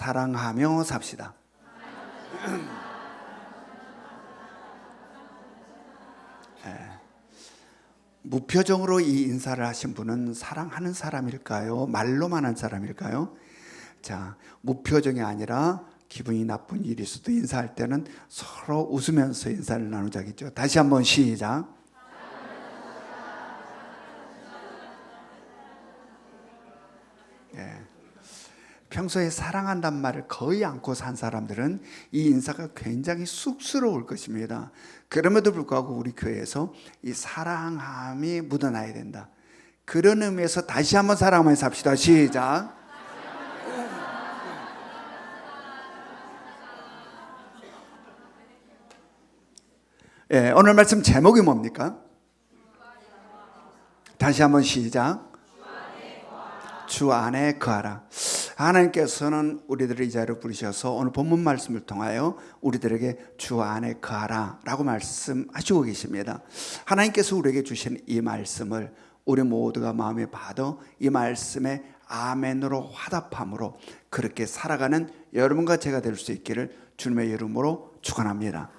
사랑하며 삽시다. 무표정으로 이 인사를 하신 분은 사랑하는 사람일까요? 말로만 한 사람일까요? 자, 무표정이 아니라 기분이 나쁜 일일 수도 인사할 때는 서로 웃으면서 인사를 나누자겠죠. 다시 한번 시작. 평소에 사랑한단 말을 거의 않고 산 사람들은 이 인사가 굉장히 쑥스러울 것입니다. 그럼에도 불구하고 우리 교회에서 이 사랑함이 묻어나야 된다. 그런 의미에서 다시 한번 사랑하며 삽시다. 시작. 오늘 말씀 제목이 뭡니까? 다시 한번 시작. 주 안에 거하라. 하나님께서는 우리들을 이 자리로 부르셔서 오늘 본문 말씀을 통하여 우리들에게 주 안에 거하라 라고 말씀하시고 계십니다. 하나님께서 우리에게 주신 이 말씀을 우리 모두가 마음에 받아 이 말씀에 아멘으로 화답함으로 그렇게 살아가는 여러분과 제가 될 수 있기를 주님의 이름으로 축원합니다.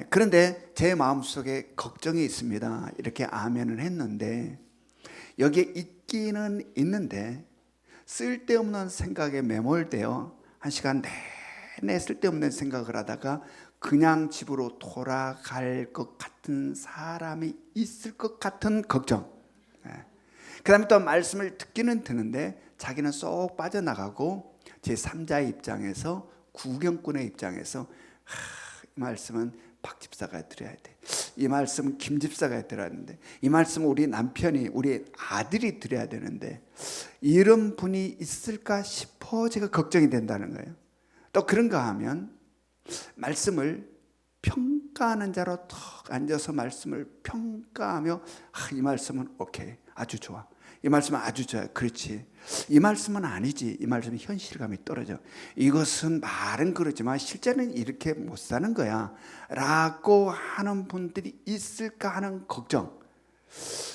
그런데 제 마음속에 걱정이 있습니다. 이렇게 아멘을 했는데 여기에 있기는 있는데 쓸데없는 생각에 매몰되어 한 시간 내내 쓸데없는 생각을 하다가 그냥 집으로 돌아갈 것 같은 사람이 있을 것 같은 걱정. 그 다음에 또 말씀을 듣기는 듣는데 자기는 쏙 빠져나가고 제3자의 입장에서 구경꾼의 입장에서 이 말씀은 박 집사가 드려야 돼. 이 말씀은 김 집사가 드려야 되는데 이 말씀은 우리 남편이 우리 아들이 드려야 되는데 이런 분이 있을까 싶어 제가 걱정이 된다는 거예요. 또 그런가 하면 말씀을 평가하는 자로 턱 앉아서 말씀을 평가하며 이 말씀은 오케이 아주 좋아. 이 말씀은 아주 좋아요. 그렇지. 이 말씀은 아니지. 이 말씀은 현실감이 떨어져. 이것은 말은 그렇지만 실제는 이렇게 못 사는 거야 라고 하는 분들이 있을까 하는 걱정.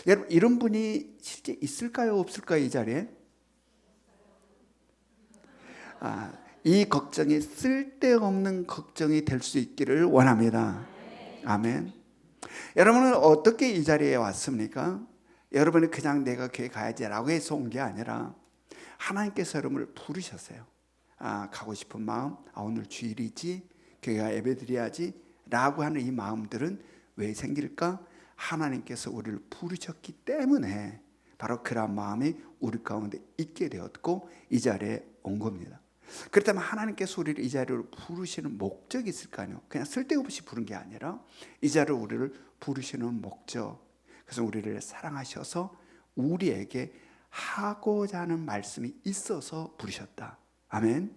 여러분 이런 분이 실제 있을까요? 없을까요? 이 자리에? 이 걱정이 쓸데없는 걱정이 될 수 있기를 원합니다. 아멘. 여러분은 어떻게 이 자리에 왔습니까? 여러분이 그냥 내가 교회 가야지라고 해서 온 게 아니라 하나님께서 여러분을 부르셨어요. 가고 싶은 마음, 오늘 주일이지, 교회가 예배드려야지 라고 하는 이 마음들은 왜 생길까? 하나님께서 우리를 부르셨기 때문에 바로 그런 마음이 우리 가운데 있게 되었고 이 자리에 온 겁니다. 그렇다면 하나님께서 우리를 이 자리로 부르시는 목적이 있을까요? 그냥 쓸데없이 부른 게 아니라 이 자리로 우리를 부르시는 목적. 그래서 우리를 사랑하셔서 우리에게 하고자 하는 말씀이 있어서 부르셨다. 아멘.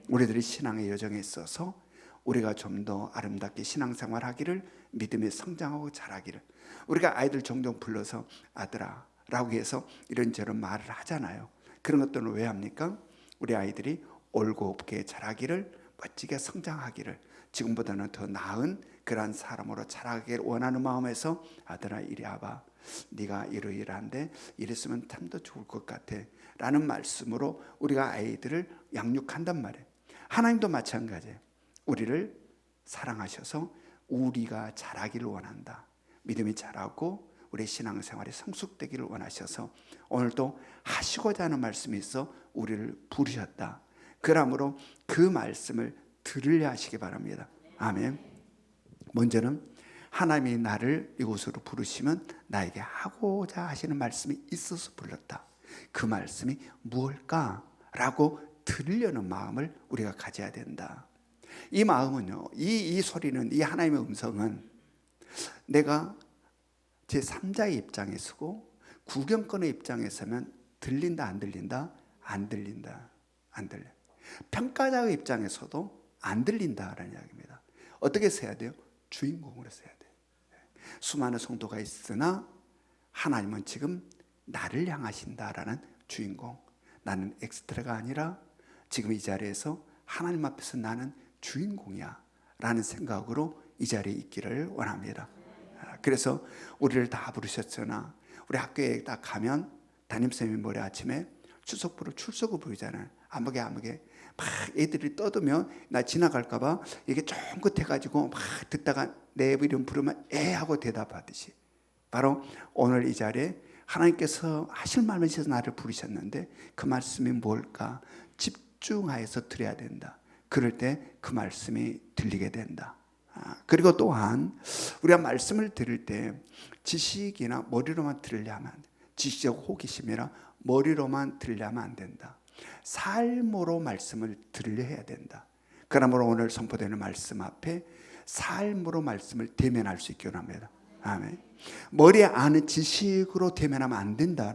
우리들이 신앙의 여정에 있어서 우리가 좀 더 아름답게 신앙생활하기를 믿음에 성장하고 자라기를 우리가 아이들 종종 불러서 아들아 라고 해서 이런저런 말을 하잖아요. 그런 것들은 왜 합니까? 우리 아이들이 올곧게 자라기를 멋지게 성장하기를 지금보다는 더 나은 그러한 사람으로 자라기를 원하는 마음에서 아들아 이리 와봐. 네가 이러이러한데 이랬으면 참 더 좋을 것 같아 라는 말씀으로 우리가 아이들을 양육한단 말이에요. 하나님도 마찬가지예요. 우리를 사랑하셔서 우리가 자라기를 원한다. 믿음이 자라고 우리 신앙생활이 성숙되기를 원하셔서 오늘도 하시고자 하는 말씀이 있어 우리를 부르셨다. 그러므로 그 말씀을 들으려 하시기 바랍니다. 아멘. 먼저는 하나님이 나를 이곳으로 부르시면 나에게 하고자 하시는 말씀이 있어서 불렀다. 그 말씀이 무엇일까? 라고 들으려는 마음을 우리가 가져야 된다. 이 마음은요, 이 소리는, 이 하나님의 음성은 내가 제3자의 입장에 서고 구경꾼의 입장에 서면 들린다 안 들린다? 안 들린다. 안 들려. 평가자의 입장에서도 안 들린다라는 이야기입니다. 어떻게 써야 돼요? 주인공으로 써야 돼요. 수많은 성도가 있으나 하나님은 지금 나를 향하신다라는 주인공. 나는 엑스트라가 아니라 지금 이 자리에서 하나님 앞에서 나는 주인공이야 라는 생각으로 이 자리에 있기를 원합니다. 그래서 우리를 다 부르셨으나 우리 학교에 딱 가면 담임쌤이 모레 아침에 출석부를 출석을 보이잖아요. 아무개 막 애들이 떠들면 나 지나갈까봐 이게 쫑긋해가지고 막 듣다가 내 이름 부르면 에 하고 대답하듯이, 바로 오늘 이 자리에 하나님께서 하실 말씀을 주셔서 나를 부르셨는데 그 말씀이 뭘까 집중하여서 들어야 된다. 그럴 때 그 말씀이 들리게 된다. 그리고 또한 우리가 말씀을 들을 때 지식이나 머리로만 들으려면 안 돼. 지식적 호기심이라 머리로만 들으려면 안 된다. 삶으로 말씀을 들으려 해야 된다. 그러므로 오늘 선포되는 말씀 앞에 삶으로 말씀을 대면할 수 있게 합니다. 아멘. 머리에 아는 지식으로 대면하면 안 된다.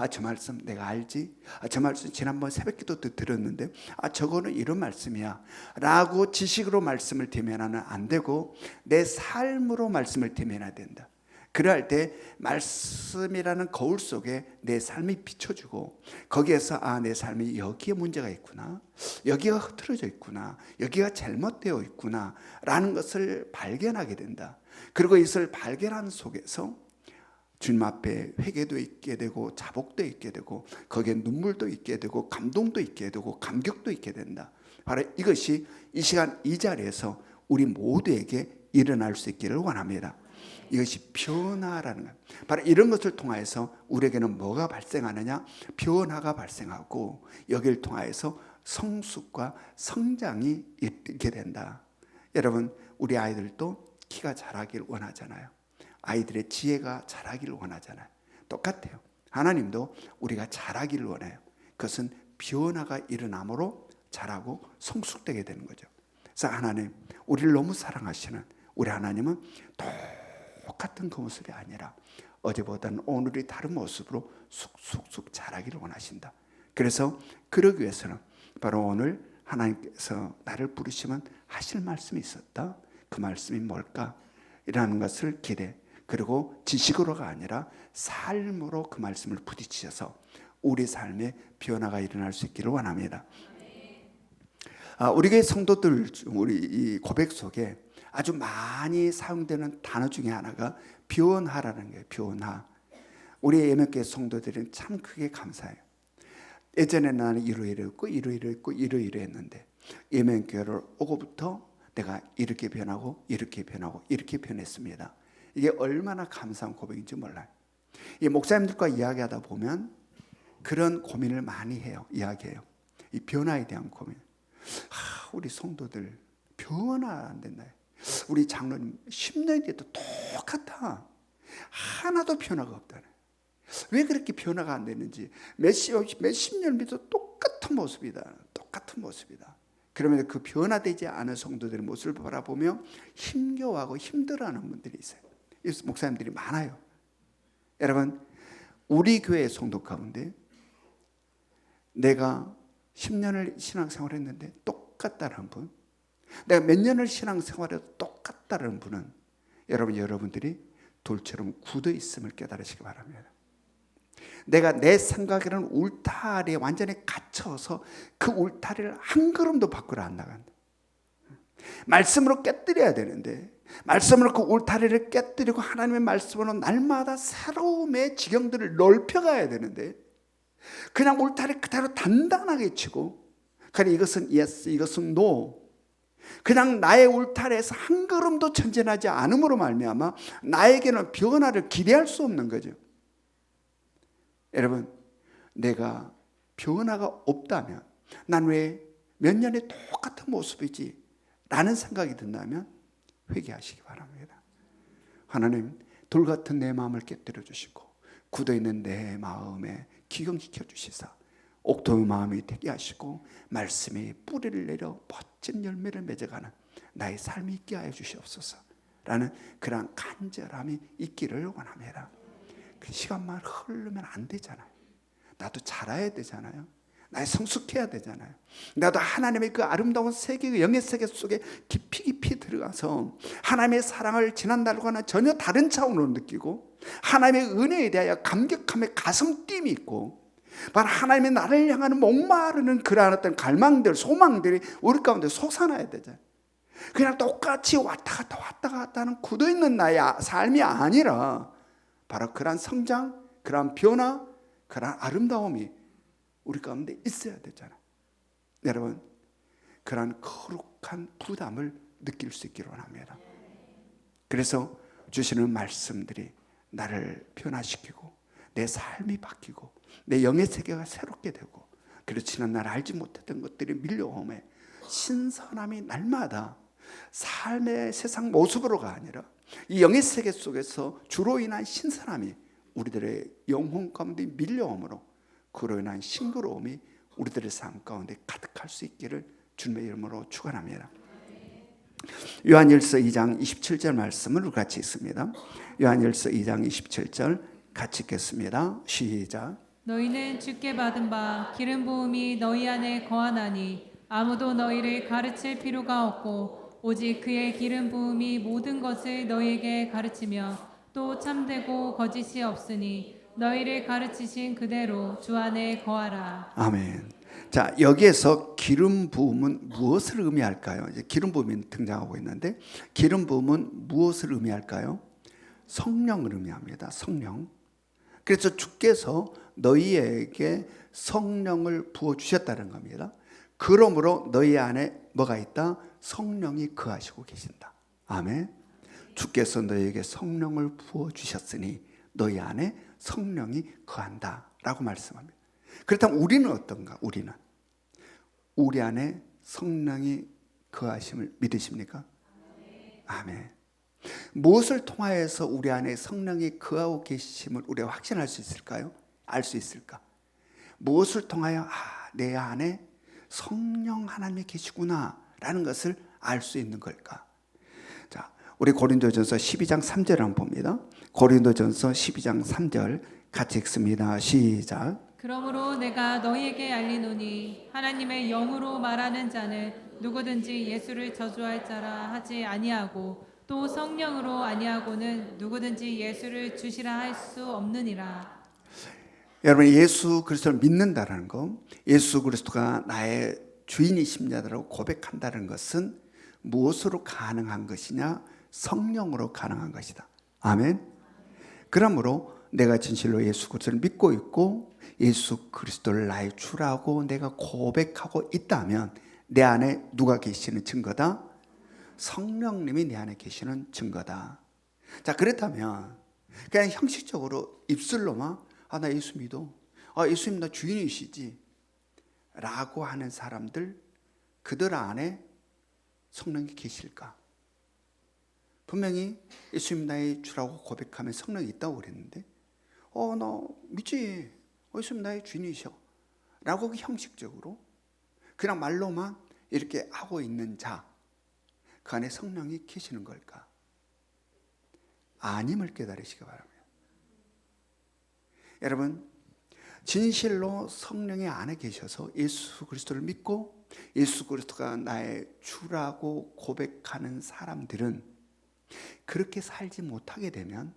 저 말씀 내가 알지? 저 말씀 지난번 새벽기도 때 들었는데 저거는 이런 말씀이야 라고 지식으로 말씀을 대면하면 안 되고 내 삶으로 말씀을 대면해야 된다. 그럴 때 말씀이라는 거울 속에 내 삶이 비춰주고 거기에서 내 삶이 여기에 문제가 있구나, 여기가 흐트러져 있구나, 여기가 잘못되어 있구나 라는 것을 발견하게 된다. 그리고 이것을 발견한 속에서 주님 앞에 회개도 있게 되고 자복도 있게 되고 거기에 눈물도 있게 되고 감동도 있게 되고 감격도 있게 된다. 바로 이것이 이 시간 이 자리에서 우리 모두에게 일어날 수 있기를 원합니다. 이것이 변화라는 것. 바로 이런 것을 통하여서 우리에게는 뭐가 발생하느냐? 변화가 발생하고 여기를 통하여서 성숙과 성장이 있게 된다. 여러분, 우리 아이들도 키가 자라길 원하잖아요. 아이들의 지혜가 자라기를 원하잖아요. 똑같아요. 하나님도 우리가 자라기를 원해요. 그것은 변화가 일어남으로 자라고 성숙되게 되는 거죠. 그래서 하나님, 우리를 너무 사랑하시는 우리 하나님은 똑같은 그 모습이 아니라 어제보다는 오늘이 다른 모습으로 쑥쑥쑥 자라기를 원하신다. 그래서 그러기 위해서는 바로 오늘 하나님께서 나를 부르시면 하실 말씀이 있었다. 그 말씀이 뭘까? 이라는 것을 기대, 그리고 지식으로가 아니라 삶으로 그 말씀을 부딪히셔서 우리 삶에 변화가 일어날 수 있기를 원합니다. 우리 교회 성도들, 우리 이 고백 속에 아주 많이 사용되는 단어 중에 하나가 변화라는 거예요. 변화. 우리 예명교회 성도들은 참 크게 감사해요. 예전에 나는 이러이러했고 이러이러했고 이러이러했는데 예명교회를 오고부터 내가 이렇게 변하고 이렇게 변하고 이렇게 변했습니다. 이게 얼마나 감사한 고백인지 몰라요. 이 목사님들과 이야기하다 보면 그런 고민을 많이 해요. 이야기해요. 이 변화에 대한 고민. 우리 성도들 변화 안 됐나요? 우리 장로님 10년이 돼도 똑같아. 하나도 변화가 없다네. 왜 그렇게 변화가 안 되는지, 몇십 년 밑도 똑같은 모습이다. 똑같은 모습이다. 그러면 그 변화되지 않은 성도들의 모습을 바라보며 힘겨워하고 힘들어하는 분들이 있어요. 목사님들이 많아요. 여러분, 우리 교회 성도 가운데 내가 10년을 신앙생활을 했는데 똑같다는 분, 내가 몇 년을 신앙생활해도 똑같다는 분은 여러분들이 돌처럼 굳어 있음을 깨달으시기 바랍니다. 내가 내 생각에는 울타리에 완전히 갇혀서 그 울타리를 한 걸음도 밖으로 안 나간다. 말씀으로 깨뜨려야 되는데 말씀으로 그 울타리를 깨뜨리고 하나님의 말씀으로 날마다 새로움의 지경들을 넓혀가야 되는데 그냥 울타리 그대로 단단하게 치고 그래 이것은 yes, 이것은 no, 그냥 나의 울타리에서 한 걸음도 전진하지 않음으로 말미암아 나에게는 변화를 기대할 수 없는 거죠. 여러분, 내가 변화가 없다면 난 왜 몇 년에 똑같은 모습이지? 라는 생각이 든다면 회개하시기 바랍니다. 하나님, 돌 같은 내 마음을 깨뜨려 주시고 굳어있는 내 마음에 기경시켜 주시사 옥토의 마음이 되게 하시고 말씀이 뿌리를 내려 멋진 열매를 맺어가는 나의 삶이 있게 하여 주시옵소서 라는 그런 간절함이 있기를 원합니다. 그 시간만 흐르면 안 되잖아요. 나도 자라야 되잖아요. 나의 성숙해야 되잖아요. 나도 하나님의 그 아름다운 세계, 영의 세계 속에 깊이 들어가서 하나님의 사랑을 지난날과는 전혀 다른 차원으로 느끼고 하나님의 은혜에 대하여 감격함에 가슴 뛰임이 있고 바로 하나님의 나를 향하는 목마르는 그러한 어떤 갈망들, 소망들이 우리 가운데 솟아나야 되잖아요. 그냥 똑같이 왔다 갔다 하는 굳어있는 나의 삶이 아니라 바로 그러한 성장, 그러한 변화, 그러한 아름다움이 우리 가운데 있어야 되잖아요. 여러분 그러한 거룩한 부담을 느낄 수 있기를 원합니다. 그래서 주시는 말씀들이 나를 변화시키고 내 삶이 바뀌고 내 영의 세계가 새롭게 되고, 그리고 지난 날 알지 못했던 것들이 밀려오매 신선함이 날마다 삶의 세상 모습으로가 아니라 이 영의 세계 속에서 주로 인한 신선함이 우리들의 영혼 가운데 밀려오므로 그로 인한 싱그러움이 우리들의 삶 가운데 가득할 수 있기를 주님의 이름으로 축원합니다. 요한일서 2장 27절 말씀을 같이 읽습니다. 요한일서 2장 27절 같이 읽겠습니다. 시작. 너희는 주께 받은 바 기름 부음이 너희 안에 거하나니 아무도 너희를 가르칠 필요가 없고 오직 그의 기름 부음이 모든 것을 너희에게 가르치며 또 참되고 거짓이 없으니 너희를 가르치신 그대로 주 안에 거하라. 아멘. 자, 여기에서 기름 부음은 무엇을 의미할까요? 이제 기름 부음이 등장하고 있는데 기름 부음은 무엇을 의미할까요? 성령을 의미합니다. 성령. 그래서 주께서 너희에게 성령을 부어 주셨다는 겁니다. 그러므로 너희 안에 뭐가 있다? 성령이 거하시고 계신다. 아멘. 주께서 너희에게 성령을 부어 주셨으니 너희 안에 성령이 거한다라고 말씀합니다. 그렇다면 우리는 어떤가? 우리 안에 성령이 거하심을 믿으십니까? 아멘. 무엇을 통하여서 우리 안에 성령이 거하고 계심을 우리가 확신할 수 있을까요? 알 수 있을까? 무엇을 통하여 내 안에 성령 하나님이 계시구나 라는 것을 알 수 있는 걸까? 자, 우리 고린도전서 12장 3절 한번 봅니다. 고린도전서 12장 3절 같이 읽습니다. 시작. 그러므로 내가 너희에게 알리노니 하나님의 영으로 말하는 자는 누구든지 예수를 저주할 자라 하지 아니하고 또 성령으로 아니하고는 누구든지 예수를 주시라 할 수 없느니라. 여러분, 예수 그리스도를 믿는다는 것, 예수 그리스도가 나의 주인이십니다라고 고백한다는 것은 무엇으로 가능한 것이냐? 성령으로 가능한 것이다. 아멘. 그러므로 내가 진실로 예수 그리스도를 믿고 있고 예수 그리스도를 나의 주라고 내가 고백하고 있다면 내 안에 누가 계시는 증거다? 성령님이 내 안에 계시는 증거다. 자, 그렇다면 그냥 형식적으로 입술로만 나 예수 믿어, 예수님 나 주인이시지 라고 하는 사람들, 그들 안에 성령이 계실까? 분명히 예수님 나의 주라고 고백하면 성령이 있다고 그랬는데 나 믿지, 예수님 나의 주인이셔 라고 형식적으로 그냥 말로만 이렇게 하고 있는 자, 그 안에 성령이 계시는 걸까? 아님을 깨달으시기 바랍니다. 여러분, 진실로 성령의 안에 계셔서 예수 그리스도를 믿고 예수 그리스도가 나의 주라고 고백하는 사람들은 그렇게 살지 못하게 되면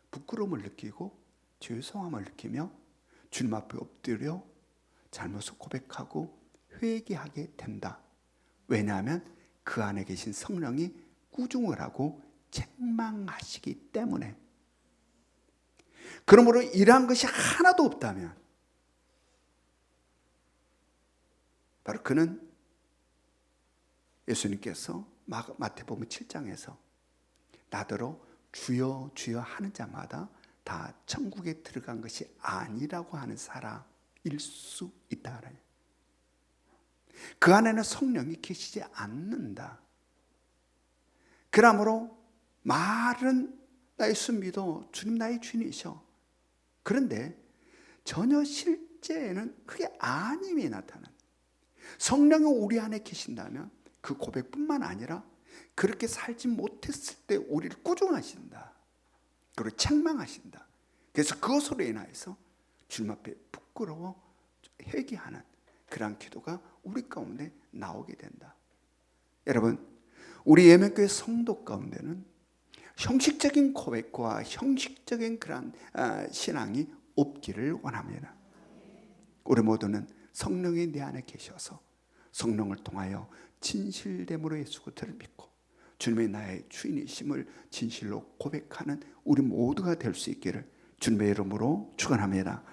부끄러움을 느끼고 죄송함을 느끼며 주님 앞에 엎드려 잘못을 고백하고 회개하게 된다. 왜냐하면 그 안에 계신 성령이 꾸중을 하고 책망하시기 때문에. 그러므로 이러한 것이 하나도 없다면 바로 그는 예수님께서 마태복음 7장에서 나더러 주여 주여 하는 자마다 다 천국에 들어간 것이 아니라고 하는 사람일 수 있다. 그 안에는 성령이 계시지 않는다. 그러므로 말은 나 예수 믿어, 주님 나의 주인이셔. 그런데 전혀 실제에는 그게 아님이 나타나는, 성령이 우리 안에 계신다면 그 고백뿐만 아니라 그렇게 살지 못했을 때 우리를 꾸중하신다. 그리고 책망하신다. 그래서 그것으로 인하여서 주님 앞에 부끄러워 회개하는 그러한 기도가 우리 가운데 나오게 된다. 여러분, 우리 예명교회 성도 가운데는 형식적인 고백과 형식적인 그런 신앙이 없기를 원합니다. 우리 모두는 성령이 내 안에 계셔서 성령을 통하여 진실됨으로 예수 그리스도를 믿고 주님의 나의 주인이심을 진실로 고백하는 우리 모두가 될 수 있기를 주님의 이름으로 축원합니다.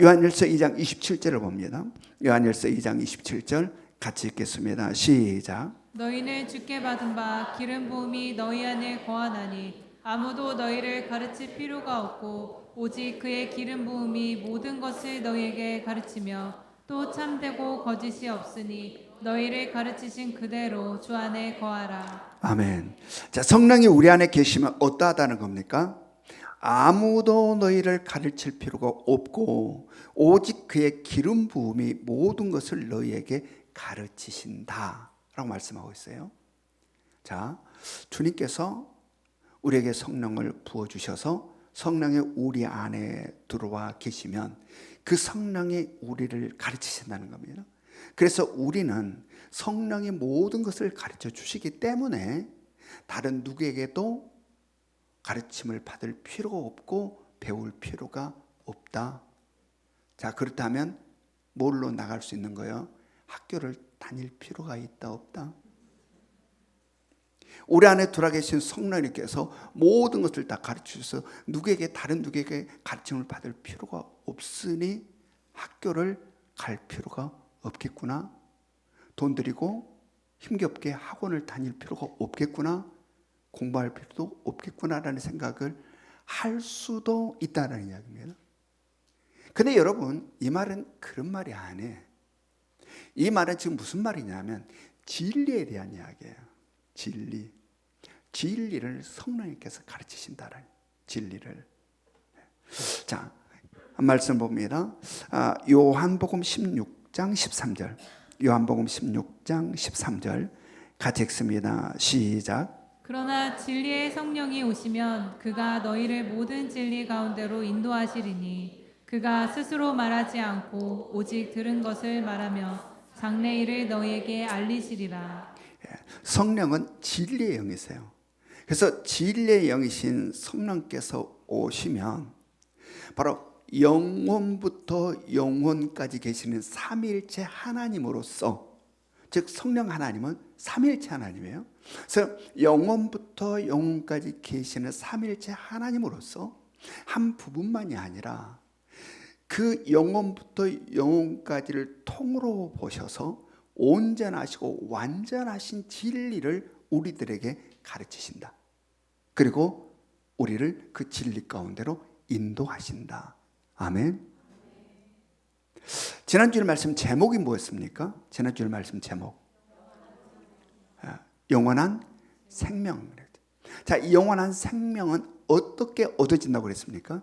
요한일서 2장 27절을 봅니다. 요한일서 2장 27절 같이 읽겠습니다. 시작. 너희는 주께 받은 바 기름 부음이 너희 안에 거하나니 아무도 너희를 가르칠 필요가 없고 오직 그의 기름 부음이 모든 것을 너희에게 가르치며 또 참되고 거짓이 없으니 너희를 가르치신 그대로 주 안에 거하라. 아멘. 자, 성령이 우리 안에 계시면 어떠하다는 겁니까? 아무도 너희를 가르칠 필요가 없고 오직 그의 기름 부음이 모든 것을 너희에게 가르치신다 라고 말씀하고 있어요. 자, 주님께서 우리에게 성령을 부어주셔서 성령이 우리 안에 들어와 계시면 그 성령이 우리를 가르치신다는 겁니다. 그래서 우리는 성령이 모든 것을 가르쳐 주시기 때문에 다른 누구에게도 가르침을 받을 필요가 없고 배울 필요가 없다. 자, 그렇다면 뭘로 나갈 수 있는 거예요? 학교를 다닐 필요가 있다 없다? 우리 안에 들어와 계신 성령님께서 모든 것을 다 가르치셔서 다른 누구에게 가르침을 받을 필요가 없으니 학교를 갈 필요가 없겠구나. 돈 들이고 힘겹게 학원을 다닐 필요가 없겠구나. 공부할 필요도 없겠구나라는 생각을 할 수도 있다는 이야기입니다. 근데 여러분, 이 말은 그런 말이 아니에요. 이 말은 지금 무슨 말이냐면 진리에 대한 이야기예요. 진리를 성령님께서 가르치신다는 진리를. 자, 한 말씀 봅니다. 요한복음 16장 13절. 요한복음 16장 13절 같이 읽습니다. 시작. 그러나 진리의 성령이 오시면 그가 너희를 모든 진리 가운데로 인도하시리니 그가 스스로 말하지 않고 오직 들은 것을 말하며 장래 일을 너희에게 알리시리라. 성령은 진리의 영이세요. 그래서 진리의 영이신 성령께서 오시면 바로 영원부터 영원까지 계시는 삼위일체 하나님으로서, 즉 성령 하나님은 삼위일체 하나님이에요. 그래서 영원부터 영원까지 계시는 삼위일체 하나님으로서 한 부분만이 아니라 그 영원부터 영원까지를 통으로 보셔서 온전하시고 완전하신 진리를 우리들에게 가르치신다. 그리고 우리를 그 진리 가운데로 인도하신다. 아멘. 지난주일 말씀 제목이 뭐였습니까? 지난주일 말씀 제목 영원한 생명. 자, 이 영원한 생명은 어떻게 얻어진다고 그랬습니까?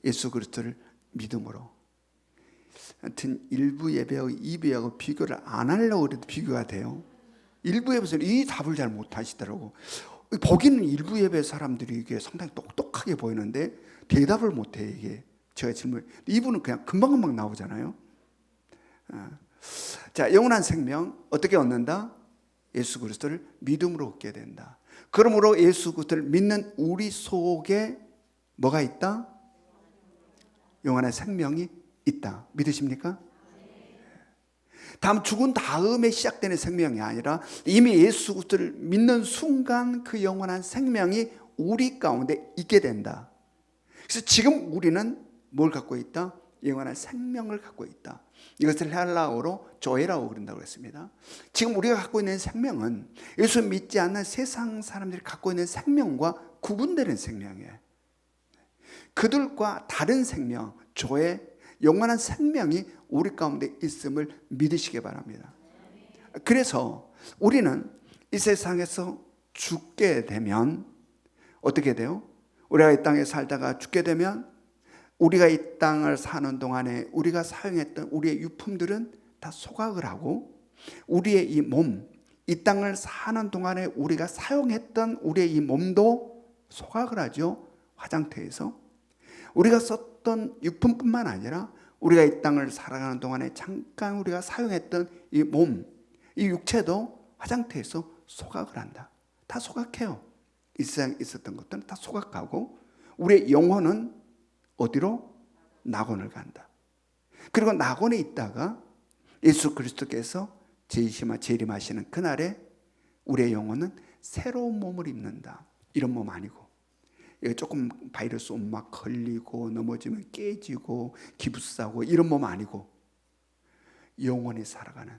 예수 그리스도를 믿음으로. 하여튼 일부 예배하고 2부하고 비교를 안 하려고 해도 비교가 돼요. 일부 예배에서는 이 답을 잘 못하시더라고. 보기는 일부 예배 사람들이 이게 상당히 똑똑하게 보이는데 대답을 못해. 이게 제가 질문. 2부는 그냥 금방금방 나오잖아요. 자, 영원한 생명 어떻게 얻는다? 예수 그리스도를 믿음으로 얻게 된다. 그러므로 예수 그리스도를 믿는 우리 속에 뭐가 있다? 영원한 생명이 있다. 믿으십니까? 다음 죽은 다음에 시작되는 생명이 아니라 이미 예수 그리스도를 믿는 순간 그 영원한 생명이 우리 가운데 있게 된다. 그래서 지금 우리는 뭘 갖고 있다? 영원한 생명을 갖고 있다. 이것을 헬라어로 조에라고 그런다고 했습니다. 지금 우리가 갖고 있는 생명은 예수 믿지 않는 세상 사람들이 갖고 있는 생명과 구분되는 생명이에요. 그들과 다른 생명, 조의 영원한 생명이 우리 가운데 있음을 믿으시기 바랍니다. 그래서 우리는 이 세상에서 죽게 되면 어떻게 돼요? 우리가 이 땅에 살다가 죽게 되면 우리가 이 땅을 사는 동안에 우리가 사용했던 우리의 유품들은 다 소각을 하고 우리의 이 몸, 이 땅을 사는 동안에 우리가 사용했던 우리의 이 몸도 소각을 하죠. 화장터에서. 우리가 썼던 유품뿐만 아니라 우리가 이 땅을 살아가는 동안에 잠깐 우리가 사용했던 이 몸, 이 육체도 화장터에서 소각을 한다. 다 소각해요. 이 세상에 있었던 것들은 다 소각하고 우리의 영혼은 어디로? 낙원을 간다. 그리고 낙원에 있다가 예수 그리스도께서 재림하시는 그날에 우리의 영혼은 새로운 몸을 입는다. 이런 몸 아니고 이게 조금 바이러스 오면 막 걸리고 넘어지면 깨지고 기부싸고 이런 몸 아니고 영원히 살아가는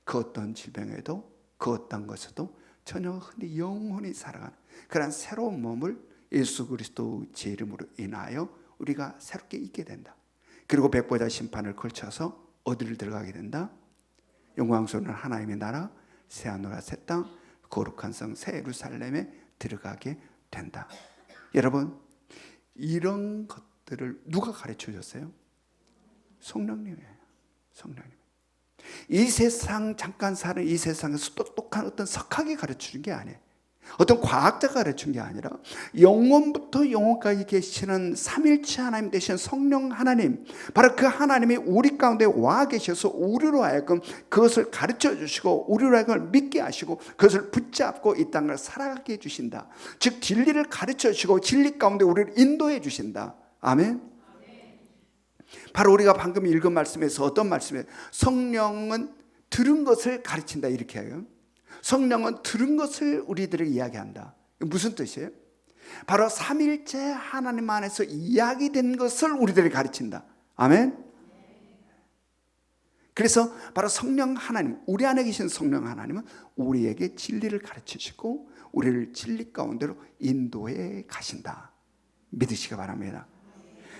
그 어떤 질병에도 그 어떤 것에도 전혀 흔히 영원히 살아가는 그런 새로운 몸을 예수 그리스도 제 이름으로 인하여 우리가 새롭게 있게 된다. 그리고 백보자 심판을 걸쳐서 어디를 들어가게 된다? 영광스러운 하나님의 나라 새하늘과 새 땅 거룩한 성 새 예루살렘에 들어가게 된다. 여러분, 이런 것들을 누가 가르쳐 줬어요? 성령님이에요. 성령님. 이 세상 잠깐 사는 이 세상에서 똑똑한 어떤 석학이 가르쳐 준 게 아니에요. 어떤 과학자가 가르친 게 아니라 영원부터 영원까지 계시는 삼일체 하나님 되신 성령 하나님, 바로 그 하나님이 우리 가운데 와 계셔서 우리로 하여금 그것을 가르쳐 주시고 우리로 하여금 믿게 하시고 그것을 붙잡고 이 땅을 살아가게 해주신다. 즉 진리를 가르쳐 주시고 진리 가운데 우리를 인도해 주신다. 아멘. 바로 우리가 방금 읽은 말씀에서 어떤 말씀이에요? 성령은 들은 것을 가르친다 이렇게 해요. 성령은 들은 것을 우리들에게 이야기한다. 무슨 뜻이에요? 바로 삼일체 하나님 안에서 이야기된 것을 우리들에게 가르친다. 아멘. 그래서 바로 성령 하나님, 우리 안에 계신 성령 하나님은 우리에게 진리를 가르치시고 우리를 진리 가운데로 인도해 가신다. 믿으시기 바랍니다.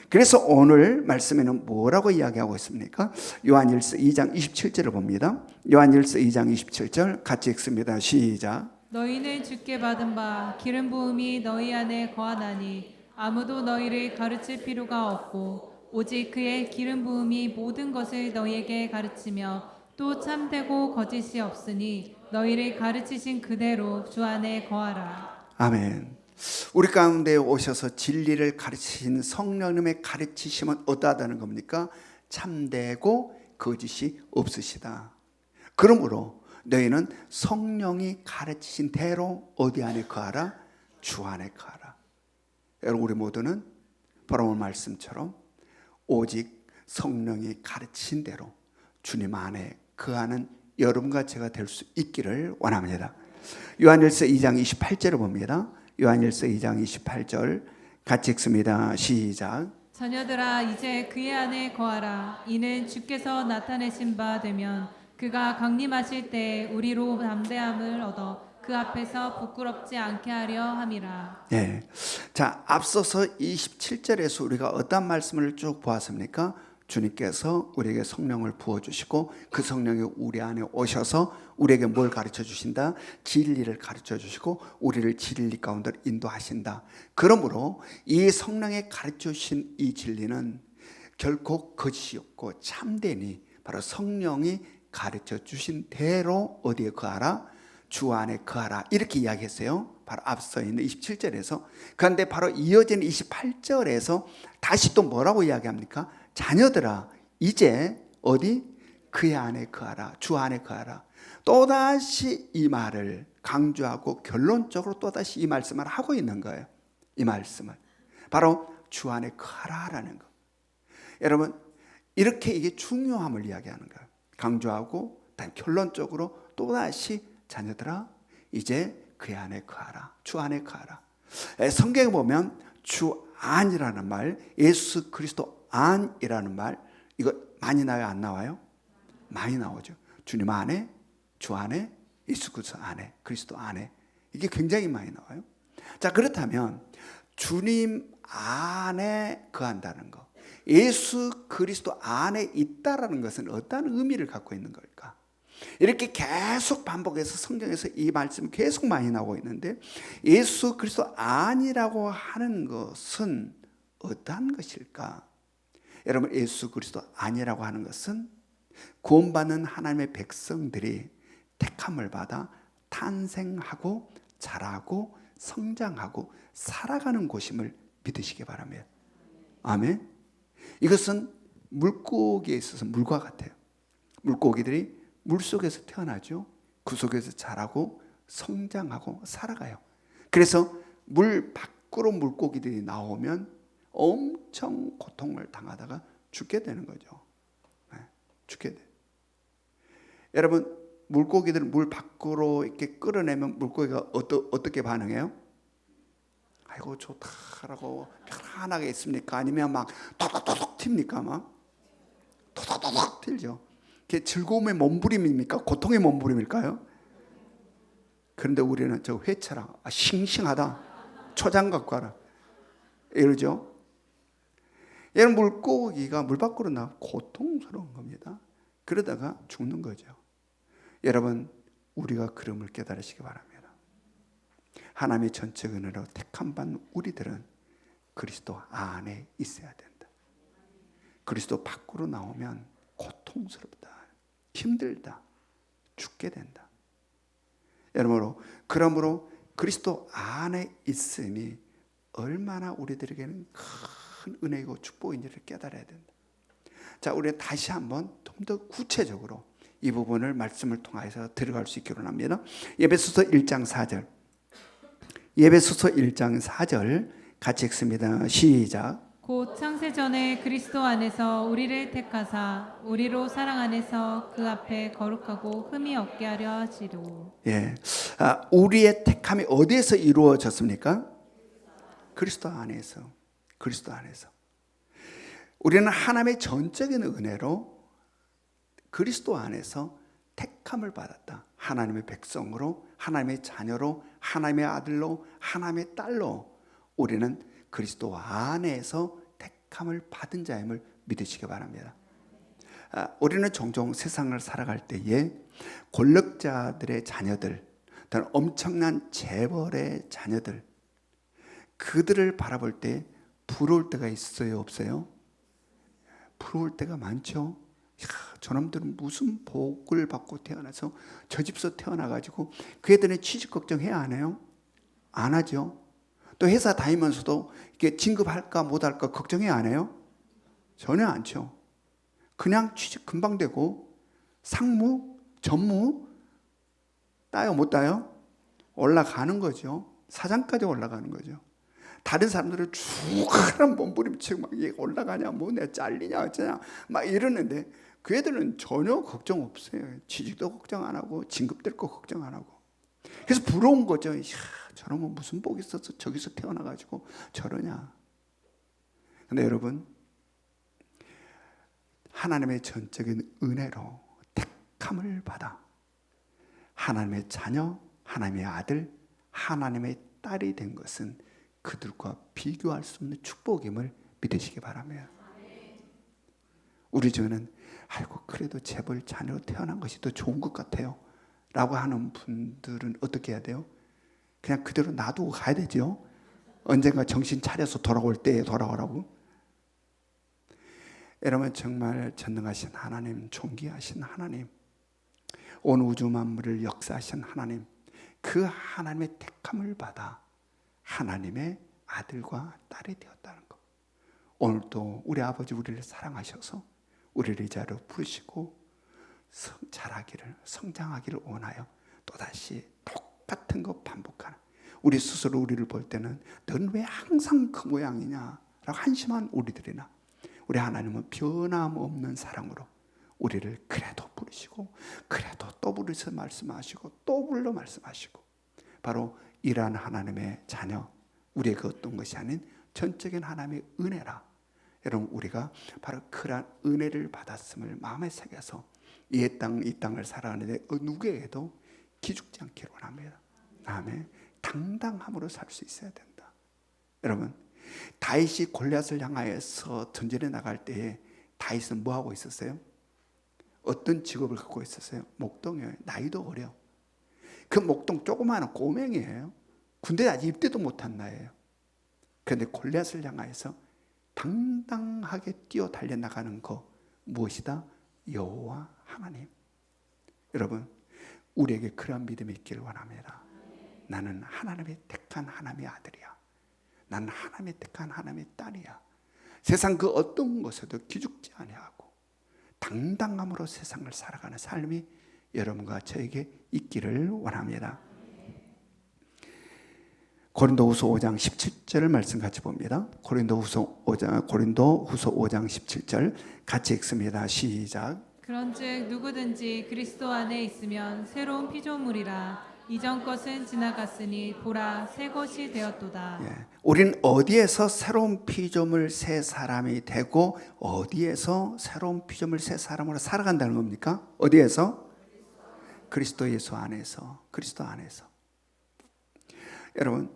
그래서 오늘 말씀에는 뭐라고 이야기하고 있습니까? 요한일서 2장 27절을 봅니다. 요한일서 2장 27절 같이 읽습니다. 시작. 너희는 주께 받은 바 기름 부음이 너희 안에 거하나니 아무도 너희를 가르칠 필요가 없고 오직 그의 기름 부음이 모든 것을 너희에게 가르치며 또 참되고 거짓이 없으니 너희를 가르치신 그대로 주 안에 거하라. 아멘. 우리 가운데 오셔서 진리를 가르치신 성령님의 가르치심은 어떠하다는 겁니까? 참되고 거짓이 없으시다. 그러므로 너희는 성령이 가르치신 대로 어디 안에 거하라? 주 안에 거하라. 여러분, 우리 모두는 바로 오늘 말씀처럼 오직 성령이 가르치신 대로 주님 안에 거하는 여러분과 제가 될 수 있기를 원합니다. 요한일서 2장 28절을 봅니다. 요한일서 2장 28절 같이 읽습니다. 시작. 자녀들아 이제 그의 안에 거하라. 이는 주께서 나타내신 바 되면 그가 강림하실 때 우리로 담대함을 얻어 그 앞에서 부끄럽지 않게 하려 함이라. 네. 자, 앞서서 27절에서 우리가 어떤 말씀을 쭉 보았습니까? 주님께서 우리에게 성령을 부어주시고 그 성령이 우리 안에 오셔서 우리에게 뭘 가르쳐 주신다? 진리를 가르쳐 주시고 우리를 진리 가운데 인도하신다. 그러므로 이 성령의 가르쳐 주신 이 진리는 결코 거짓이 없고 참되니 바로 성령이 가르쳐 주신 대로 어디에 거하라? 주 안에 거하라. 이렇게 이야기했어요. 바로 앞서 있는 27절에서. 그런데 바로 이어지는 28절에서 다시 또 뭐라고 이야기합니까? 자녀들아 이제 어디? 그의 안에 거하라. 주 안에 거하라. 또다시 이 말을 강조하고 결론적으로 또다시 이 말씀을 하고 있는 거예요. 이 말씀을 바로 주 안에 거하라라는 거. 여러분, 이렇게 이게 중요함을 이야기하는 거예요. 강조하고 결론적으로 또다시 자녀들아 이제 그의 안에 거하라. 주 안에 거하라. 성경에 보면 주 안이라는 말, 예수 그리스도 안이라는 말, 이거 많이 나와요? 안 나와요? 많이 나오죠. 주님 안에, 주 안에, 예수 그리스도 안에, 그리스도 안에. 이게 굉장히 많이 나와요. 자, 그렇다면 주님 안에 거한다는 거, 예수 그리스도 안에 있다라는 것은 어떤 의미를 갖고 있는 걸까? 이렇게 계속 반복해서 성경에서 이 말씀이 계속 많이 나오고 있는데, 예수 그리스도 안이라고 하는 것은 어떠한 것일까? 여러분, 예수 그리스도 안이라고 하는 것은 구원받는 하나님의 백성들이 택함을 받아 탄생하고 자라고 성장하고 살아가는 곳임을 믿으시기 바랍니다. 아멘. 이것은 물고기에 있어서 물과 같아요. 물고기들이 물속에서 태어나죠. 그 속에서 자라고 성장하고 살아가요. 그래서 물 밖으로 물고기들이 나오면 엄청 고통을 당하다가 죽게 되는 거죠. 네, 죽게 돼. 여러분, 물고기들은 물 밖으로 이렇게 끌어내면 물고기가 어떻게 반응해요? 아이고 좋다라고 편안하게 있습니까? 아니면 막 도둑도둑 튑니까? 막 도둑도둑 튀죠. 그게 즐거움의 몸부림입니까? 고통의 몸부림일까요? 그런데 우리는 저 회차라 싱싱하다 초장갑 가라 이러죠. 얘는 물고기가 물 밖으로 나와 고통스러운 겁니다. 그러다가 죽는 거죠. 여러분 우리가 그름을 깨달으시기 바랍니다. 하나님의 전적 은혜로 택함 받는 우리들은 그리스도 안에 있어야 된다. 그리스도 밖으로 나오면 고통스럽다, 힘들다, 죽게 된다. 그러므로 그리스도 안에 있음이 얼마나 우리들에게는 큰 은혜이고 축복인지를 깨달아야 된다. 자, 우리 다시 한번 좀 더 구체적으로 이 부분을 말씀을 통해서 들어갈 수 있기로 합니다. 에베소서 1장 4절. 에베소서 1장 4절 같이 읽습니다. 시작. 곧 창세전에 그리스도 안에서 우리를 택하사 우리로 사랑 안에서 그 앞에 거룩하고 흠이 없게 하려 하시로. 예, 우리의 택함이 어디에서 이루어졌습니까? 그리스도 안에서. 그리스도 안에서. 우리는 하나님의 전적인 은혜로 그리스도 안에서 택함을 받았다. 하나님의 백성으로, 하나님의 자녀로, 하나님의 아들로, 하나님의 딸로 우리는 그리스도 안에서 택함을 받은 자임을 믿으시기 바랍니다. 우리는 종종 세상을 살아갈 때에 권력자들의 자녀들, 엄청난 재벌의 자녀들, 그들을 바라볼 때 부러울 때가 있어요, 없어요? 부러울 때가 많죠. 야, 저놈들은 무슨 복을 받고 태어나서 저 집서 태어나가지고 그 애들은 취직 걱정해야 안 해요? 안 하죠. 또 회사 다니면서도 이게 진급할까 못할까 걱정해야 안 해요? 전혀 않죠. 그냥 취직 금방 되고 상무, 전무 따요 못 따요? 올라가는 거죠. 사장까지 올라가는 거죠. 다른 사람들은 죽으란 몸부림치고 막 올라가냐 뭐 내가 잘리냐 어쩌냐 막 이러는데 그 애들은 전혀 걱정 없어요. 취직도 걱정 안 하고 진급될 거 걱정 안 하고. 그래서 부러운 거죠. 이야, 저놈은 무슨 복이 있어서 저기서 태어나가지고 저러냐. 근데 여러분 하나님의 전적인 은혜로 택함을 받아 하나님의 자녀, 하나님의 아들, 하나님의 딸이 된 것은 그들과 비교할 수 없는 축복임을 믿으시기 바랍니다. 우리 중에는 아이고 그래도 재벌 자녀로 태어난 것이 더 좋은 것 같아요 라고 하는 분들은 어떻게 해야 돼요? 그냥 그대로 놔두고 가야 되죠. 언젠가 정신 차려서 돌아올 때에 돌아오라고. 여러분 정말 전능하신 하나님, 존귀하신 하나님, 온 우주 만물을 역사하신 하나님, 그 하나님의 택함을 받아 하나님의 아들과 딸이 되었다는 것. 오늘도 우리 아버지 우리를 사랑하셔서 우리를 이 자리로 부르시고 자라기를, 성장하기를 원하여 또다시 똑같은 것 반복하는, 우리 스스로 우리를 볼 때는 넌 왜 항상 그 모양이냐 라고 한심한 우리들이나 우리 하나님은 변함없는 사랑으로 우리를 그래도 부르시고 그래도 또 부르셔 말씀하시고 또 불러 말씀하시고, 바로 이러한 하나님의 자녀, 우리에게 어떤 것이 아닌 전적인 하나님의 은혜라. 여러분 우리가 바로 그러한 은혜를 받았음을 마음에 새겨서 이 땅을 살아가는데 누구에게도 기죽지 않기를 원합니다. 아멘. 당당함으로 살 수 있어야 된다. 여러분 다윗이 골리앗을 향하여서 전쟁에 나갈 때에 다윗은 뭐 하고 있었어요? 어떤 직업을 갖고 있었어요? 목동이에요. 나이도 어려. 그 목동 조그마한 꼬맹이에요. 군대에 아직 입대도 못한 나이에요. 그런데 골리앗을 향하여서 당당하게 뛰어 달려나가는 거 무엇이다? 여호와 하나님. 여러분 우리에게 그런 믿음이 있기를 원합니다. 나는 하나님의 택한 하나님의 아들이야. 나는 하나님의 택한 하나님의 딸이야. 세상 그 어떤 것에도 기죽지 아니하고 당당함으로 세상을 살아가는 삶이 여러분과 저에게 있기를 원합니다. 고린도후서 5장 17절 말씀 같이 봅니다. 고린도후서 5장 17절 같이 읽습니다. 시작. 그런즉 누구든지 그리스도 안에 있으면 새로운 피조물이라. 이전 것은 지나갔으니 보라 새 것이 되었도다. 예. 우리는 어디에서 새로운 피조물 새 사람이 되고 어디에서 새로운 피조물 새 사람으로 살아간다는 겁니까? 어디에서? 그리스도 예수 안에서. 그리스도 안에서. 여러분,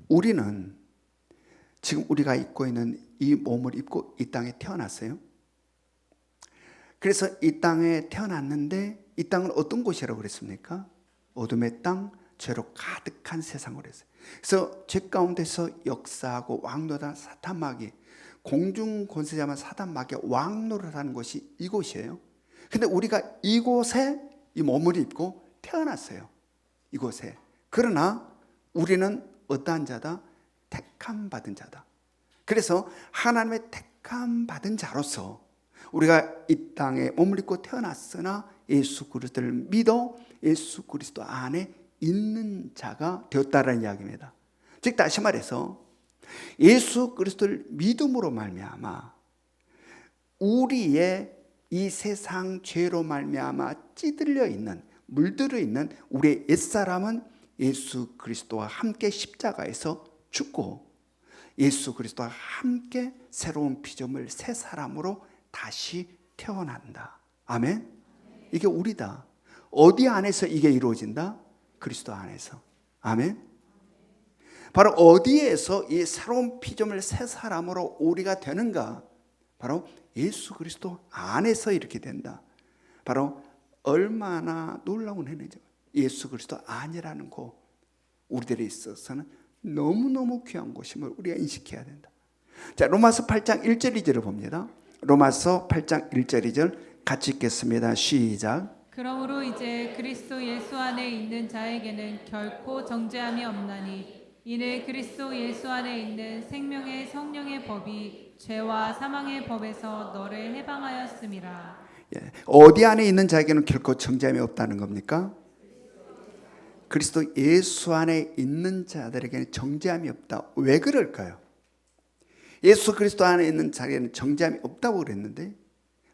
우리는 지금 우리가 입고 있는 이 몸을 입고 이 땅에 태어났어요. 그래서 이 땅에 태어났는데 이 땅은 어떤 곳이라고 그랬습니까? 어둠의 땅, 죄로 가득한 세상으로 했어요. 그래서 죄 가운데서 역사하고 왕노다 사탄마귀, 공중 권세자만 사탄마귀가 왕노릇하는 곳이 이곳이에요. 근데 우리가 이곳에 이 몸을 입고 태어났어요. 이곳에. 그러나 우리는 어떠한 자다? 택함 받은 자다. 그래서 하나님의 택함 받은 자로서 우리가 이 땅에 몸을 입고 태어났으나 예수 그리스도를 믿어 예수 그리스도 안에 있는 자가 되었다라는 이야기입니다. 즉 다시 말해서 예수 그리스도를 믿음으로 말미암아 우리의 이 세상 죄로 말미암아 찌들려 있는 물들어 있는 우리의 옛사람은 예수 그리스도와 함께 십자가에서 죽고 예수 그리스도와 함께 새로운 피조물 새 사람으로 다시 태어난다. 아멘. 이게 우리다. 어디 안에서 이게 이루어진다? 그리스도 안에서. 아멘. 바로 어디에서 이 새로운 피조물 새 사람으로 우리가 되는가? 바로 예수 그리스도 안에서 이렇게 된다. 바로 얼마나 놀라운 은혜인지. 예수 그리스도 안이라는 곳 우리들에 있어서는 너무너무 귀한 곳임을 우리가 인식해야 된다. 자, 로마서 8장 1절 2절을 봅니다. 로마서 8장 1절 2절 같이 읽겠습니다. 시작. 그러므로 이제 그리스도 예수 안에 있는 자에게는 결코 정죄함이 없나니 이는 그리스도 예수 안에 있는 생명의 성령의 법이 죄와 사망의 법에서 너를 해방하였음이라. 예. 어디 안에 있는 자에게는 결코 정죄함이 없다는 겁니까? 그리스도 예수 안에 있는 자들에게는 정죄함이 없다. 왜 그럴까요? 예수 그리스도 안에 있는 자에게는 정죄함이 없다고 그랬는데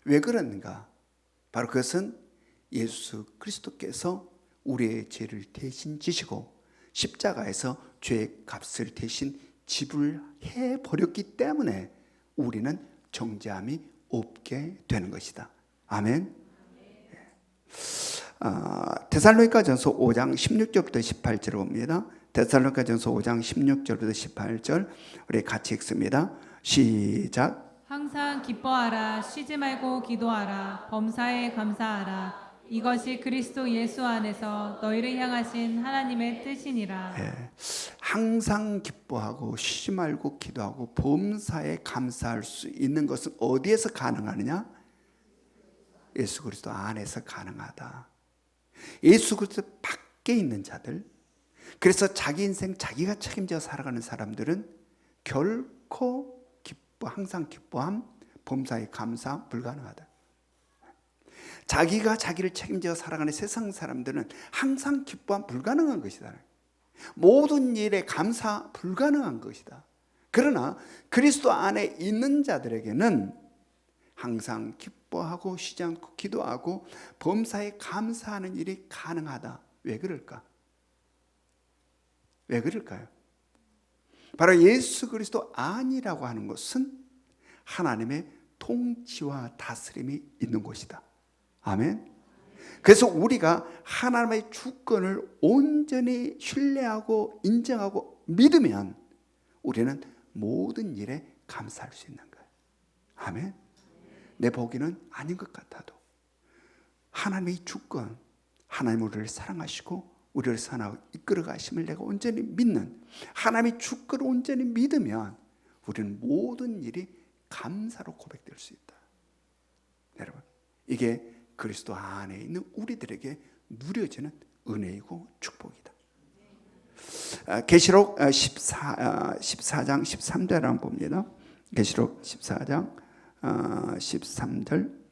왜 그랬는가? 바로 그것은 예수 그리스도께서 우리의 죄를 대신 지시고 십자가에서 죄의 값을 대신 지불해 버렸기 때문에 우리는 정죄함이 없게 되는 것이다. 아멘. 데살로니가전서 5장 16절부터 18절을 봅니다. 데살로니가전서 5장 16절부터 18절 우리 같이 읽습니다. 시작. 항상 기뻐하라. 쉬지 말고 기도하라. 범사에 감사하라. 이것이 그리스도 예수 안에서 너희를 향하신 하나님의 뜻이니라. 예. 항상 기뻐하고 쉬지 말고 기도하고 범사에 감사할 수 있는 것은 어디에서 가능하느냐? 예수 그리스도 안에서 가능하다. 예수 그리스도 밖에 있는 자들, 그래서 자기 인생 자기가 책임져 살아가는 사람들은 결코 항상 기뻐함, 범사에 감사 불가능하다. 자기가 자기를 책임져 살아가는 세상 사람들은 항상 기뻐함 불가능한 것이다. 모든 일에 감사 불가능한 것이다. 그러나 그리스도 안에 있는 자들에게는 항상 기뻐하고 쉬지 않고 기도하고 범사에 감사하는 일이 가능하다. 왜 그럴까? 왜 그럴까요? 바로 예수 그리스도 안이라고 하는 것은 하나님의 통치와 다스림이 있는 곳이다. 아멘. 그래서 우리가 하나님의 주권을 온전히 신뢰하고 인정하고 믿으면 우리는 모든 일에 감사할 수 있는 거예요. 아멘. 내 보기는 아닌 것 같아도 하나님의 주권, 하나님 우리를 사랑하시고 우리를 선하고 이끌어 가심을 내가 온전히 믿는 하나님의 주권을 온전히 믿으면 우리는 모든 일이 감사로 고백될 수 있다. 여러분, 이게 그리스도 안에 있는 우리들에게 누려지는 은혜이고 축복이다. 계시록 14장 13절 한번 봅니다. 계시록 14장 13절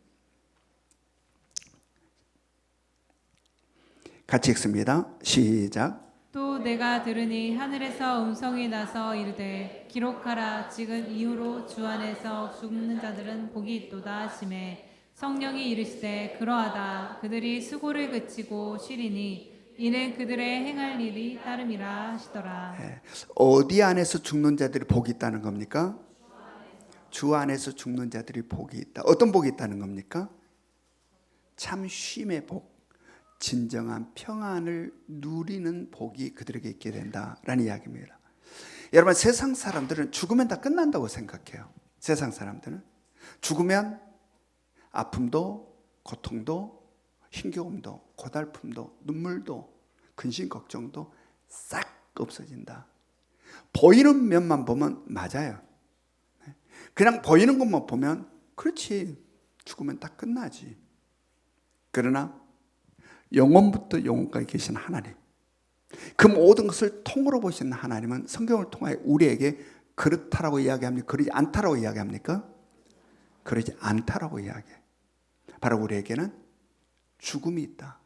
같이 읽습니다. 시작. 또 내가 들으니 하늘에서 음성이 나서 이르되 기록하라. 지금 이후로 주 안에서 죽는 자들은 복이 있도다 하시매 성령이 이르시되 그러하다. 그들이 수고를 그치고 쉬리니 이는 그들의 행할 일이 따름이라 하시더라. 예. 어디 안에서 죽는 자들이 복이 있다는 겁니까? 주 안에서 죽는 자들이 복이 있다. 어떤 복이 있다는 겁니까? 참 쉼의 복, 진정한 평안을 누리는 복이 그들에게 있게 된다라는 이야기입니다. 여러분, 세상 사람들은 죽으면 다 끝난다고 생각해요. 세상 사람들은 죽으면 아픔도 고통도 힘겨움도 고달픔도 눈물도 근심 걱정도 싹 없어진다. 보이는 면만 보면 맞아요. 그냥 보이는 것만 보면 그렇지, 죽으면 다 끝나지. 그러나 영원부터 영원까지 계신 하나님, 그 모든 것을 통으로 보시는 하나님은 성경을 통하여 우리에게 그렇다라고 이야기합니까? 그러지 않다라고 이야기합니까? 그러지 않다라고 이야기해요. 바로 우리에게는 죽음이 있다.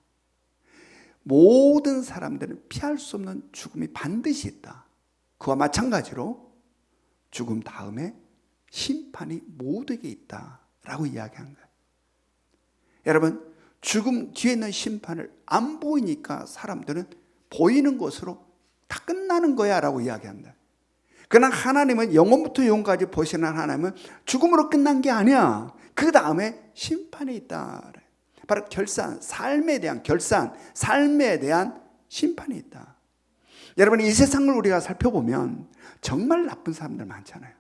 모든 사람들은 피할 수 없는 죽음이 반드시 있다. 그와 마찬가지로 죽음 다음에 심판이 모두에게 있다라고 이야기한 거예요. 여러분, 죽음 뒤에 있는 심판을 안 보이니까 사람들은 보이는 것으로 다 끝나는 거야 라고 이야기한다. 그러나 하나님은 영원부터 영원까지 보시는 하나님은 죽음으로 끝난 게 아니야. 그 다음에 심판이 있다. 바로 결산, 삶에 대한 결산, 삶에 대한 심판이 있다. 여러분, 이 세상을 우리가 살펴보면 정말 나쁜 사람들 많잖아요.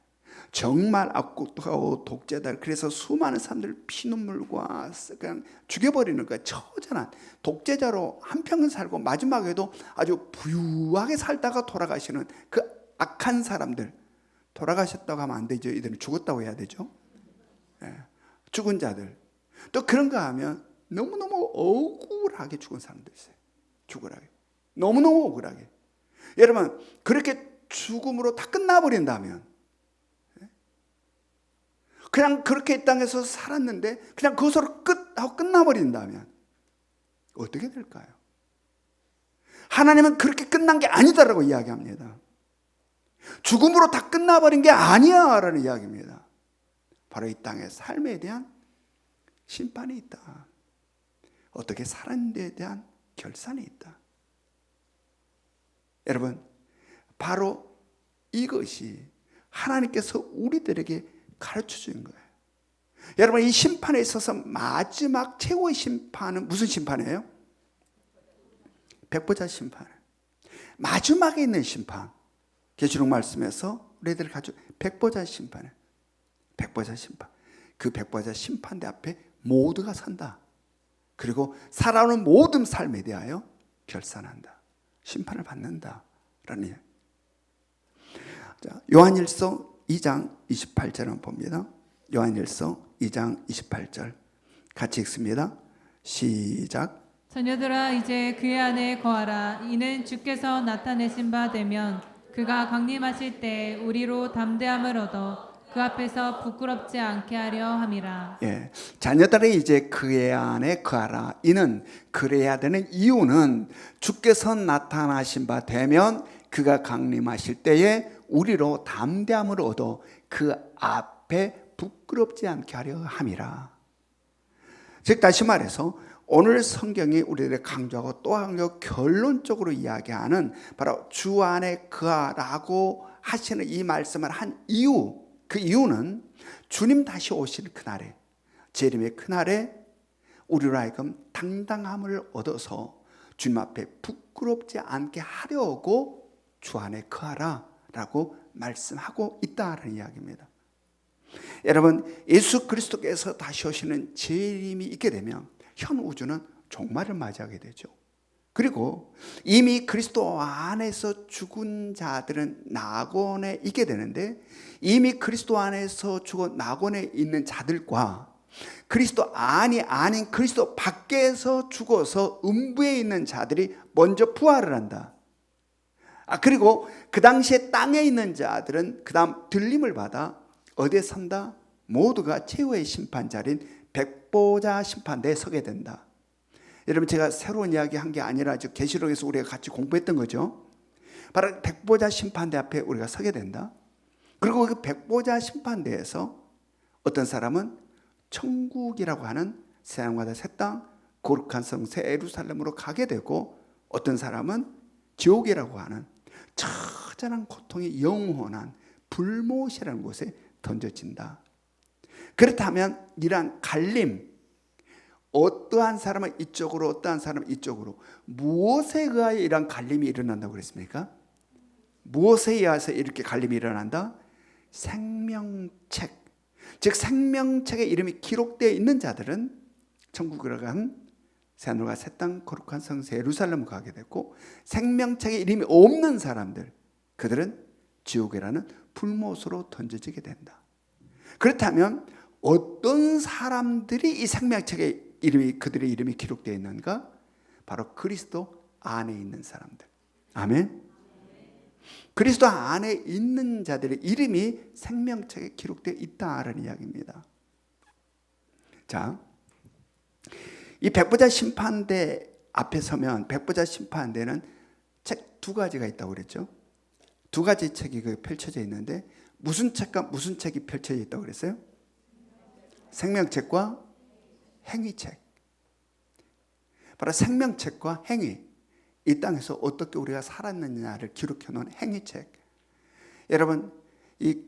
정말 악독하고 독재자, 그래서 수많은 사람들 피눈물과 그냥 죽여버리는 거야. 처절한 독재자로 한평생 살고 마지막에도 아주 부유하게 살다가 돌아가시는 그 악한 사람들, 돌아가셨다고 하면 안 되죠. 이들은 죽었다고 해야 되죠. 예. 죽은 자들, 또 그런가 하면 너무너무 억울하게 죽은 사람도 있어요. 죽으라게, 너무너무 억울하게. 여러분, 그렇게 죽음으로 다 끝나버린다면, 그냥 그렇게 이 땅에서 살았는데 그냥 그것으로 끝하고 끝나버린다면 어떻게 될까요? 하나님은 그렇게 끝난 게 아니다라고 이야기합니다. 죽음으로 다 끝나버린 게 아니야 라는 이야기입니다. 바로 이 땅의 삶에 대한 심판이 있다. 어떻게 살았는지에 대한 결산이 있다. 여러분, 바로 이것이 하나님께서 우리들에게 가르쳐 주는 거예요. 여러분, 이 심판에 있어서 마지막 최고의 심판은 무슨 심판이에요? 백보자 심판. 마지막에 있는 심판. 계시록 말씀에서 우리들 가지고 백보자 심판을, 백보자 심판. 그 백보자 심판대 앞에 모두가 산다. 그리고 살아오는 모든 삶에 대하여 결산한다. 심판을 받는다라는 이야기. 자, 요한일서 2장 28절을 봅니다. 요한일서 2장 28절 같이 읽습니다. 시작. 자녀들아, 이제 그의 안에 거하라. 이는 주께서 나타내신 바 되면 그가 강림하실 때 우리로 담대함을 얻어 그 앞에서 부끄럽지 않게 하려 함이라. 예, 자녀들이 이제 그의 안에 거하라. 이는 그래야 되는 이유는 주께서 나타나신 바 되면 그가 강림하실 때에 우리로 담대함을 얻어 그 앞에 부끄럽지 않게 하려 함이라. 즉 다시 말해서 오늘 성경이 우리들의 강조하고 또 강조 결론적으로 이야기하는 바로 주 안에 거하라고 하시는 이 말씀을 한 이유, 그 이유는 주님 다시 오실 그날에, 재림의 그날에 우리로 하여금 당당함을 얻어서 주님 앞에 부끄럽지 않게 하려고 주 안에 거하라 라고 말씀하고 있다는 이야기입니다. 여러분, 예수 그리스도께서 다시 오시는 재림이 있게 되면 현 우주는 종말을 맞이하게 되죠. 그리고 이미 그리스도 안에서 죽은 자들은 낙원에 있게 되는데, 이미 그리스도 안에서 죽어 낙원에 있는 자들과 그리스도 안이 아닌 그리스도 밖에서 죽어서 음부에 있는 자들이 먼저 부활을 한다. 그리고 그 당시에 땅에 있는 자들은 그 다음 들림을 받아 어디에 산다? 모두가 최후의 심판자리인 백보자 심판대에 서게 된다. 여러분, 제가 새로운 이야기 한 게 아니라 계시록에서 우리가 같이 공부했던 거죠. 바로 백보자 심판대 앞에 우리가 서게 된다. 그리고 그 백보자 심판대에서 어떤 사람은 천국이라고 하는 새 하늘과 새 땅, 거룩한 성 새 예루살렘으로 가게 되고, 어떤 사람은 지옥이라고 하는 처절한 고통이 영원한 불못이라는 곳에 던져진다. 그렇다면 이러한 갈림, 어떠한 사람은 이쪽으로 어떠한 사람은 이쪽으로, 무엇에 의하여 이러한 갈림이 일어난다고 그랬습니까? 무엇에 의해서 이렇게 갈림이 일어난다? 생명책, 즉 생명책에 이름이 기록되어 있는 자들은 천국으로 간 새하늘과 새 땅 거룩한 성소 예루살렘을 가게 됐고, 생명책에 이름이 없는 사람들, 그들은 지옥이라는 불못으로 던져지게 된다. 그렇다면 어떤 사람들이 이 생명책에 그들의 이름이 기록되어 있는가? 바로 그리스도 안에 있는 사람들. 아멘. 그리스도 안에 있는 자들의 이름이 생명책에 기록되어 있다라는 이야기입니다. 자, 이 백보자 심판대 앞에 서면, 백보자 심판대는 책 두 가지가 있다고 그랬죠. 두 가지 책이 펼쳐져 있는데, 무슨 책과 무슨 책이 펼쳐져 있다고 그랬어요? 생명책과 행위책. 바로 생명책과 행위, 이 땅에서 어떻게 우리가 살았느냐를 기록해 놓은 행위책. 여러분, 이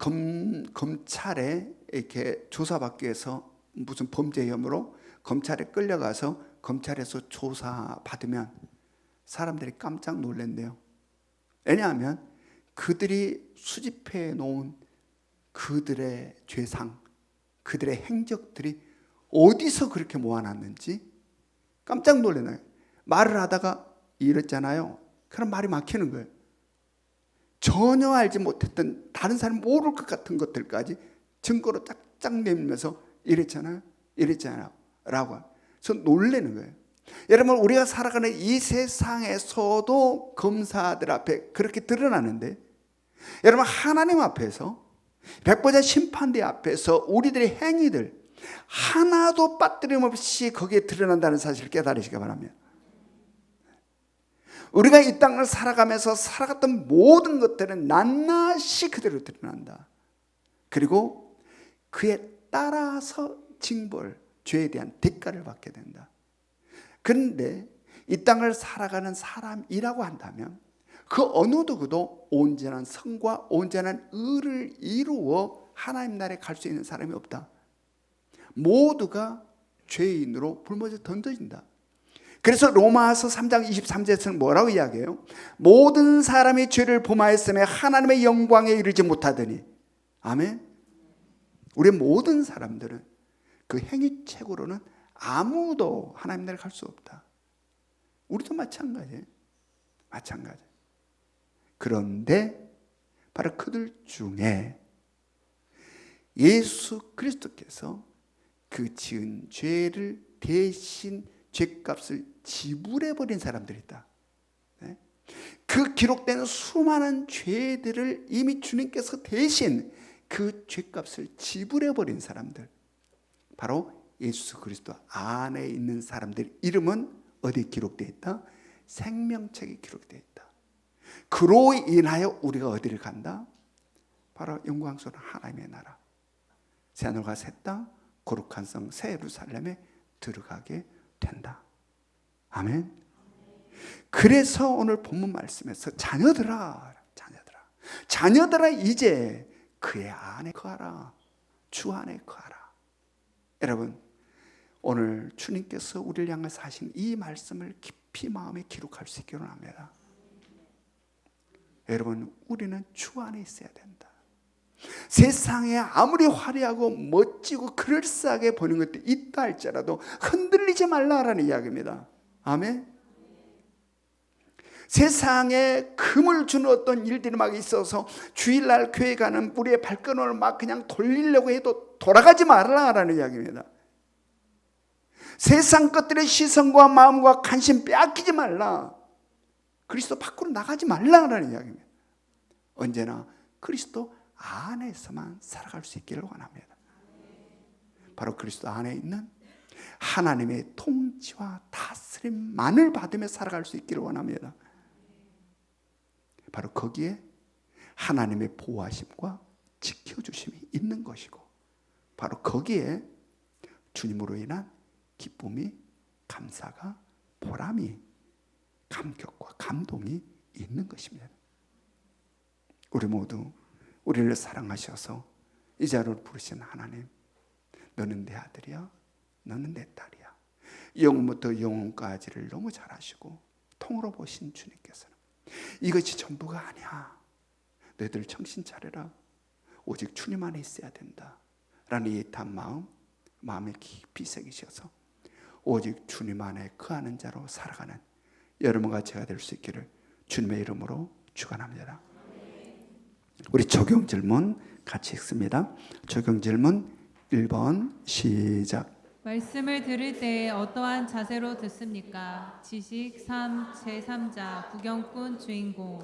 검찰에 이렇게 조사받기 위해서 무슨 범죄 혐의로 검찰에 끌려가서 검찰에서 조사받으면 사람들이 깜짝 놀란대요. 왜냐하면 그들이 수집해 놓은 그들의 죄상, 그들의 행적들이 어디서 그렇게 모아놨는지 깜짝 놀라요. 말을 하다가 이랬잖아요. 그럼 말이 막히는 거예요. 전혀 알지 못했던, 다른 사람이 모를 것 같은 것들까지 증거로 짝짝 내밀면서 이랬잖아요 라고 그래서 놀라는 거예요. 여러분, 우리가 살아가는 이 세상에서도 검사들 앞에 그렇게 드러나는데, 여러분, 하나님 앞에서, 백보자 심판대 앞에서 우리들의 행위들 하나도 빠뜨림 없이 거기에 드러난다는 사실을 깨달으시기 바랍니다. 우리가 이 땅을 살아가면서 살아갔던 모든 것들은 낱낱이 그대로 드러난다. 그리고 그에 따라서 징벌, 죄에 대한 대가를 받게 된다. 그런데 이 땅을 살아가는 사람이라고 한다면 그 어느 누구도 온전한 성과 온전한 의를 이루어 하나님 나라에 갈 수 있는 사람이 없다. 모두가 죄인으로 불못에 던져진다. 그래서 로마서 3장 23절에서는 뭐라고 이야기해요? 모든 사람이 죄를 범하였으며 하나님의 영광에 이르지 못하더니. 아멘. 우리 모든 사람들은 그 행위책으로는 아무도 하나님 나라에 갈 수 없다. 우리도 마찬가지예요. 마찬가지. 그런데 바로 그들 중에 예수 그리스도께서 그 지은 죄를 대신 죄값을 지불해버린 사람들이 있다. 그 기록된 수많은 죄들을 이미 주님께서 대신 그 죄값을 지불해버린 사람들, 바로 예수 그리스도 안에 있는 사람들 이름은 어디에 기록되어 있다? 생명책에 기록되어 있다. 그로 인하여 우리가 어디를 간다? 바로 영광스러운 하나님의 나라, 새하늘과 새 땅 거룩한 성 새 예루살렘에 들어가게 된다. 아멘. 그래서 오늘 본문 말씀에서 자녀들아 이제 그의 안에 거하라. 주 안에 거하라. 여러분, 오늘 주님께서 우리를 향해서 하신 이 말씀을 깊이 마음에 기록할 수 있기를 원합니다. 여러분, 우리는 주 안에 있어야 된다. 세상에 아무리 화려하고 멋지고 그럴싸하게 보이는 것도 있다 할지라도 흔들리지 말라라는 이야기입니다. 아멘. 세상에 금을 주는 어떤 일들이 막 있어서 주일날 교회 가는 우리의 발걸음을 막 그냥 돌리려고 해도 돌아가지 말라라는 이야기입니다. 세상 것들의 시선과 마음과 관심 빼앗기지 말라. 그리스도 밖으로 나가지 말라라는 이야기입니다. 언제나 그리스도 안에서만 살아갈 수 있기를 원합니다. 바로 그리스도 안에 있는 하나님의 통치와 다스림만을 받으며 살아갈 수 있기를 원합니다. 바로 거기에 하나님의 보호하심과 지켜주심이 있는 것이고, 바로 거기에 주님으로 인한 기쁨이, 감사가, 보람이 감격과 감동이 있는 것입니다. 우리 모두 우리를 사랑하셔서 이 자리로 부르신 하나님, 너는 내 아들이야, 너는 내 딸이야. 영원부터 영원까지를 너무 잘 아시고 통으로 보신 주님께서는 이것이 전부가 아니야, 너희들 정신 차려라, 오직 주님 안에 있어야 된다 라는 예탄 마음에 깊이 새기셔서 오직 주님 안에 거하는 자로 살아가는 여러분과 제가 될 수 있기를 주님의 이름으로 축원합니다. 우리 적용 질문 같이 읽습니다. 적용 질문 1번 시작. 말씀을 들을 때 어떠한 자세로 듣습니까? 지식 3 제3자 구경꾼 주인공.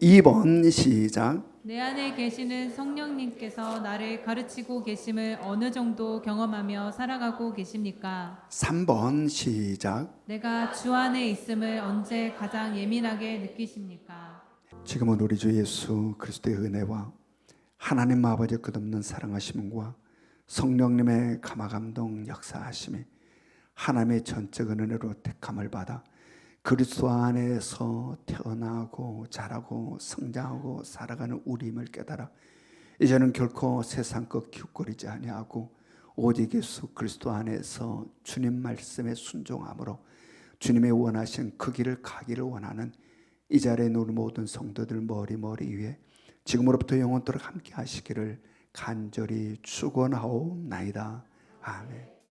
2번 시작. 내 안에 계시는 성령님께서 나를 가르치고 계심을 어느 정도 경험하며 살아가고 계십니까? 3번 시작. 내가 주 안에 있음을 언제 가장 예민하게 느끼십니까? 지금은 우리 주 예수 그리스도의 은혜와 하나님 아버지의 끝없는 사랑하심과 성령님의 감화감동 역사하심이 하나님의 전적 은혜로 택함을 받아 그리스도 안에서 태어나고 자라고 성장하고 살아가는 우리임을 깨달아 이제는 결코 세상 것 기웃거리지 아니하고 오직 예수 그리스도 안에서 주님 말씀에 순종함으로 주님의 원하신 그 길을 가기를 원하는 이 자리에 있는 우리 모든 성도들 머리 위에 지금으로부터 영원토록 함께 하시기를 간절히 축원하옵나이다. 아멘.